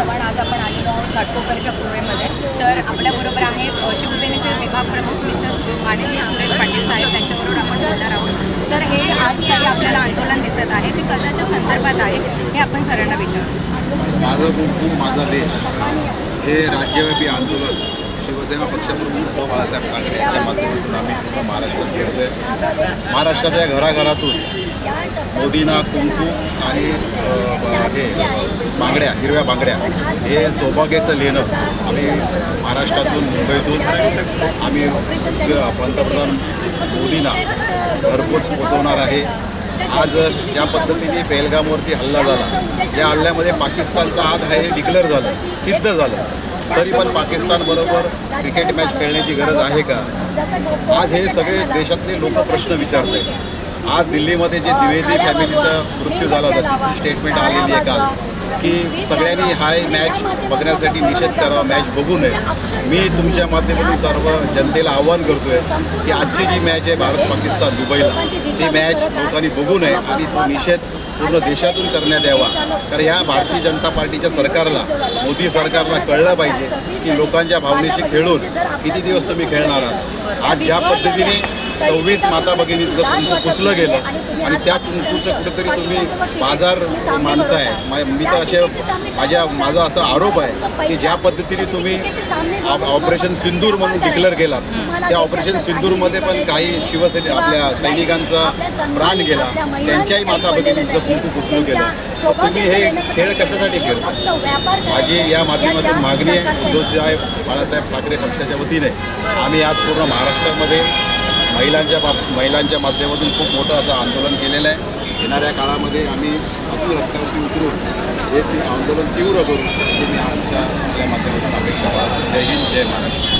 चव्हाण. आज आपण आलेलो आहोत घाटकोपरच्या पूर्वेमध्ये. तर आपल्याबरोबर आहेत शिवसेनेचे विभाग प्रमुख मिस्टर माननीय सुरेश पाटील साहेब. त्यांच्याबरोबर आपण बोलणार आहोत. तर हे आज काही आपल्याला आंदोलन दिसत आहे ते कशाच्या संदर्भात आहे हे आपण सरांना विचारू. माझं कुटुंब माझा देश हे राज्यव्यापी आंदोलन शिवसेना पक्षप्रमुख उद्धव बाळासाहेब ठाकरे यांच्या माध्यमातून आम्ही पूर्ण महाराष्ट्रात करतोय. महाराष्ट्राच्या घराघरातून मोदींना कुंकू आणि हे बांगड्या, हिरव्या बांगड्या हे सौभाग्याचं लेणं आम्ही महाराष्ट्रातून मुंबईतून आम्ही पंतप्रधान मोदींना घरपोच पोचवणार आहे. आज ज्या पद्धतीने पेहलगामवरती हल्ला झाला, या हल्ल्यामध्ये पाकिस्तानचा हात आहे डिक्लेअर झालं, सिद्ध झालं. तरी पण पाकिस्तानबरोबर क्रिकेट मॅच खेळण्याची गरज आहे का? आज हे सगळे देशातले लोक प्रश्न विचारत आहेत. आज दिल्लीमध्ये जे द्विवेदी फॅमिलीचा मृत्यू झाला होता तिची स्टेटमेंट आलेली आहे काल की सगळ्यांनी हा मॅच बघण्यासाठी निषेध करावा, मॅच बघू नये. मी तुमच्या माध्यमातून सर्व जनतेला आवाहन करतोय की आजची जी मॅच आहे भारत पाकिस्तान दुबईला, ती मॅच लोकांनी बघू नये आणि तो निषेध पूर्ण देशातून करण्यात यावा. कारण ह्या भारतीय जनता पार्टीच्या सरकारला, मोदी सरकारला कळलं पाहिजे की लोकांच्या भावनेशी खेळून किती दिवस तुम्ही खेळणार आहात. आज ज्या पद्धतीने 26 माता भगिनीचं कुंकू पुसलं गेलं आणि त्या कुंकूचं कुठेतरी तुम्ही बाजार मानताय. मी तर माझा असा आरोप आहे की ज्या पद्धतीने तुम्ही ऑपरेशन सिंदूर म्हणून डिक्लेअर केलात, त्या ऑपरेशन सिंदूरमध्ये पण काही शिवसेने आपल्या सैनिकांचा प्राण गेला, त्यांच्याही माता भगिनीचं कुंकू पुसलं गेलं. तुम्ही हे खेळ कशासाठी खेळता? माझी या माध्यमातून मागणी आहे उद्धवसाहेब बाळासाहेब ठाकरे पक्षाच्या वतीने आम्ही आज पूर्ण महाराष्ट्रामध्ये महिलांच्या माध्यमातून खूप मोठं असं आंदोलन केलेलं आहे. येणाऱ्या काळामध्ये आम्ही अजून रस्त्यावरती उतरून हे आंदोलन तीव्र करू अशी मी आमच्या माध्यमातून अपेक्षा. जय हिंद, जय महाराष्ट्र.